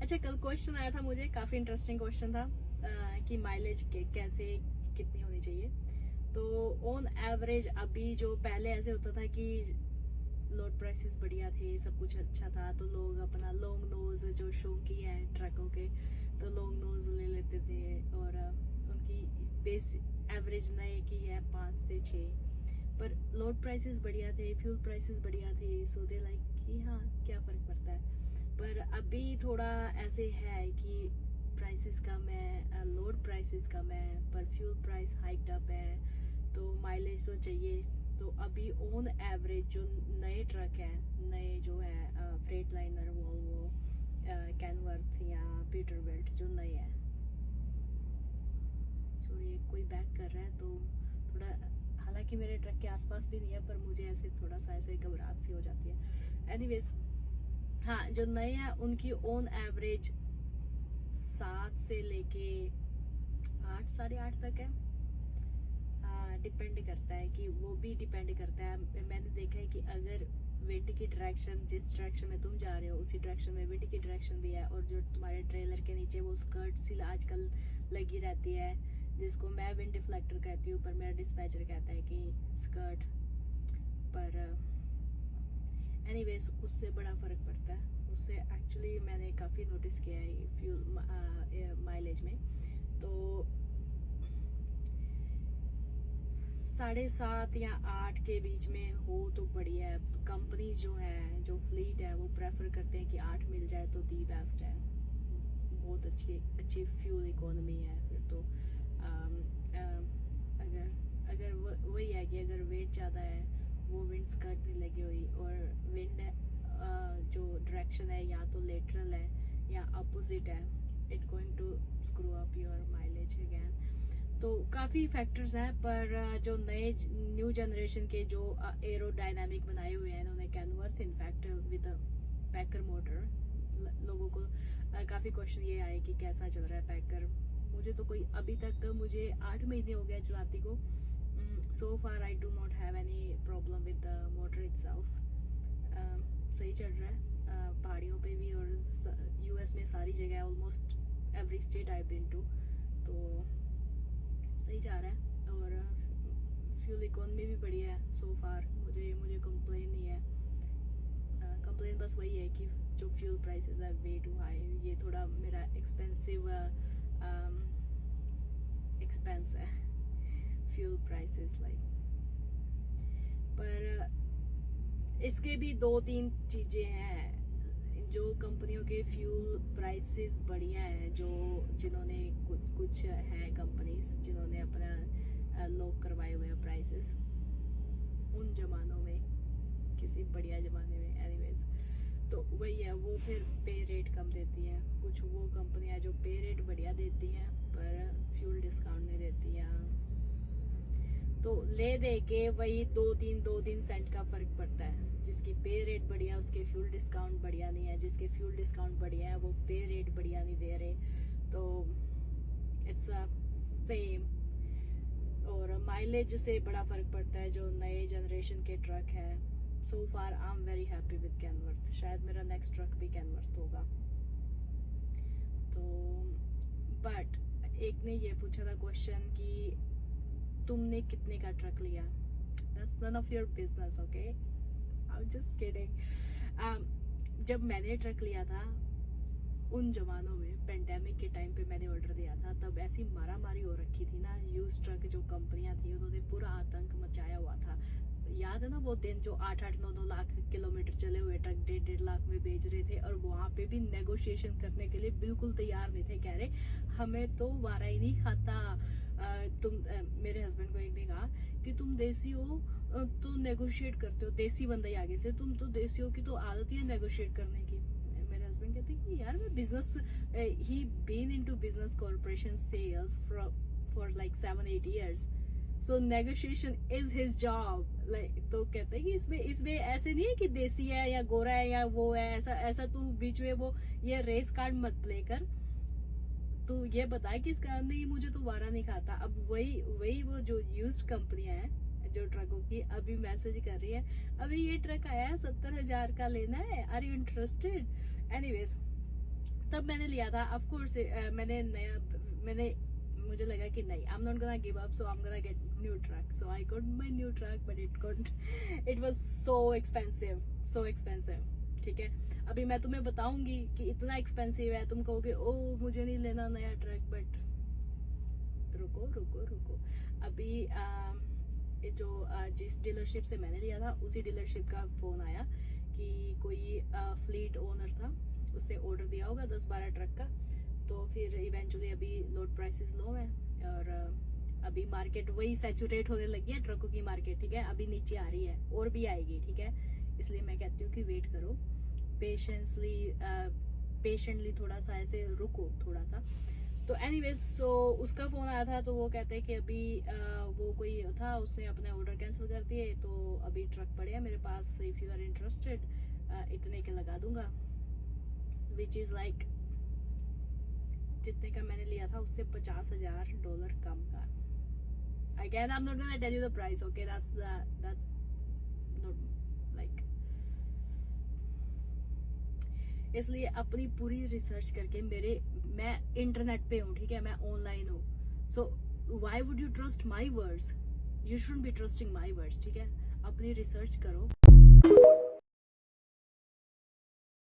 अच्छा, कल क्वेश्चन आया था मुझे, काफी इंटरेस्टिंग क्वेश्चन था कि माइलेज कैसे कितनी होनी चाहिए। तो ऑन एवरेज अभी जो पहले ऐसे होता था कि लोड प्राइसेस बढ़िया थे, सब कुछ अच्छा था, तो लोग अपना लॉन्ग नोज जो शौकी है ट्रकों के, तो लॉन्ग नोज ले लेते थे और उनकी बेस एवरेज नए की है 5 से 6। पर लोड प्राइसेस बढ़िया थे, फ्यूल प्राइसेस बढ़िया थे, सो दे लाइक कि हाँ क्या फर्क पड़ता है। पर अभी थोड़ा ऐसे है कि प्राइसेस कम है, लोड प्राइसेस कम है, पर फ्यूल प्राइस हाइक्ड अप है, तो माइलेज तो चाहिए। तो अभी ऑन एवरेज जो नए ट्रक हैं, नए जो है फ्रेट लाइनर, वोल्वो, कैनवर्थ या पीटरबिल्ट जो नए हैं, सॉरी कोई बैक कर रहा है तो थोड़ा, हालांकि मेरे ट्रक के आसपास भी नहीं है, पर मुझे ऐसे थोड़ा सा ऐसे घबराहट सी हो जाती है। एनीवेज, हाँ जो नए हैं उनकी ऑन एवरेज 7 से लेके 8, 8.5 तक है। डिपेंड करता है कि वो भी डिपेंड करता है। मैंने देखा है कि अगर विंड की डायरेक्शन, जिस डायरेक्शन में तुम जा रहे हो उसी डायरेक्शन में विंड की डायरेक्शन भी है, और जो तुम्हारे ट्रेलर के नीचे वो स्कर्ट सी आजकल लगी रहती है, जिसको मैं विंड डिफ्लेक्टर कहती हूँ, पर मेरा डिस्पैचर कहता है कि स्कर्ट। पर एनीवेज उससे बड़ा फर्क पड़ता है। उससे एक्चुअली मैंने काफ़ी नोटिस किया है फ्यूल माइलेज में। तो 7.5 या 8 के बीच में हो तो बढ़िया है। कंपनी जो है, जो फ्लीट है, वो प्रेफर करते हैं कि 8 मिल जाए तो दी बेस्ट है, बहुत अच्छी फ्यूल इकोनॉमी है। फिर तो अगर वही है कि अगर वेट ज़्यादा है, वो विंड स्कर्ट नहीं लगी हुई, और विंड जो डायरेक्शन है या तो लेटरल है या अपोजिट है, it going to screw up your mileage again. तो काफ़ी फैक्टर्स हैं, पर जो नए न्यू जनरेशन के जो एरोडायनामिक बनाए हुए हैं इन्होंने, कैनवर्थ इनफैक्ट विद पैकर मोटर, लोगों को काफ़ी क्वेश्चन ये आए कि कैसा चल रहा है पैकर। मुझे तो कोई अभी तक, मुझे 8 महीने हो गए चलाती को, so far I do not have any problem with the motor itself. सही चल रहा है पहाड़ियों पे भी, और यूएस में सारी जगह, almost every state I been to, तो सही जा रहा है। और फ्यूल इकोनॉमी भी बढ़िया है सो फार, मुझे कंप्लेन नहीं है। कंप्लेन बस वही है कि जो फ्यूल प्राइसेस है वे टू हाई, ये थोड़ा मेरा एक्सपेंसिव एक्सपेंस है फ्यूल प्राइसेस लाइक। पर इसके भी 2-3 चीज़ें हैं। जो कंपनियों के फ्यूल प्राइसेस बढ़िया हैं, जो जिन्होंने कुछ है कंपनीज जिन्होंने अपना लॉक करवाए हुए हैं प्राइसेस, उन जमानों में, किसी बढ़िया ज़माने में। एनीवेज, तो वही है, वो फिर पे रेट कम देती हैं। कुछ वो कंपनियां जो पे रेट बढ़िया देती हैं पर फ्यूल डिस्काउंट नहीं देती हैं, तो ले दे के वही 2-3 सेंट का फर्क पड़ता है। जिसकी पे रेट बढ़िया, उसके फ्यूल डिस्काउंट बढ़िया नहीं है, जिसके फ्यूल डिस्काउंट बढ़िया है वो पे रेट बढ़िया नहीं दे रहे, तो इट्स अ सेम। और माइलेज से बड़ा फर्क पड़ता है जो नए जनरेशन के ट्रक है। So far I am very happy with Kenworth, शायद मेरा नेक्स्ट ट्रक भी कैनवर्थ होगा। तो बट एक ने ये पूछा था क्वेश्चन कि तुमने कितने का ट्रक लिया, that's none of your business, okay, I am just kidding. जब मैंने ट्रक लिया था उन जमानों में, पेंडेमिक के टाइम पे मैंने ऑर्डर दिया था, तब ऐसी मारामारी हो रखी थी ना, यूज ट्रक जो कंपनियां थी उन्होंने पूरा आतंक मचाया हुआ था। याद है ना वो दिन जो 8-8, 9-9 लाख किलोमीटर चले हुए ट्रक 1.5 लाख में बेच रहे थे, और वहां पे भी नेगोशिएशन करने के लिए बिल्कुल तैयार नहीं थे। कह रहे हमें तो वारा ही नहीं खाता। मेरे हस्बैंड को एक ने कहा कि तुम देसी हो तो नेगोशिएट करते हो, देसी बंदा ही आगे से, तुम तो देसी हो कि तो आदत ही है नेगोशिएट करने की। मेरे हस्बैंड कहते कि यार मैं business, he been into business corporation sales for like 7-8 years, so negotiation is his job like. तो कहते हैं कि इसमें ऐसे नहीं है कि देसी है या गोरा है या वो है, ऐसा तू बीच में वो ये रेस कार्ड मत प्ले कर, तू ये बता कि इसका नहीं, मुझे तो वारा नहीं खाता। अब वही वो जो यूज्ड कंपनियां हैं जो ट्रकों की, अभी मैसेज कर रही है, अभी ये ट्रक आया है 70,000 का लेना है, आर यू इंटरेस्टेड। एनीवेज, तब मैंने लिया था ऑफ कोर्स। मैंने मुझे लगा कि नहीं, I am not gonna give up, so I am gonna get new truck. So I got my new truck, but it was so expensive. ठीक है, अभी मैं तुम्हें बताऊंगी कि इतना एक्सपेंसिव है, तुम कहोगे ओ मुझे नहीं लेना नया ट्रक, बट रुको। अभी जिस डीलरशिप से मैंने लिया था उसी डीलरशिप का फोन आया कि कोई फ्लीट ओनर था, उसने ऑर्डर दिया होगा 10-12 ट्रक का। तो फिर इवेंचुअली अभी लोड प्राइसेस लो है, और अभी मार्केट वही सैचुरेट होने लगी है, ट्रकों की मार्केट। ठीक है, अभी नीचे आ रही है और भी आएगी। ठीक है, इसलिए मैं कहती हूँ कि वेट करो, पेशेंटली थोड़ा सा ऐसे रुको थोड़ा सा। तो एनीवेज, सो उसका फोन आया था, तो वो कहते हैं कि अभी वो कोई था, उसने अपने ऑर्डर कैंसिल कर दिए, तो अभी ट्रक पड़े हैं मेरे पास, इफ यू आर इंटरेस्टेड इतने के लगा दूंगा, विच इज लाइक जितने का मैंने लिया था उससे $50,000 कम का। Again, I'm not gonna tell you the price, okay? That's not like, इसलिए अपनी पूरी रिसर्च करके मैं इंटरनेट पे हूँ, ठीक है, मैं ऑनलाइन हूँ, so why would you trust my words? You shouldn't be trusting my words. ठीक है, अपनी रिसर्च करो।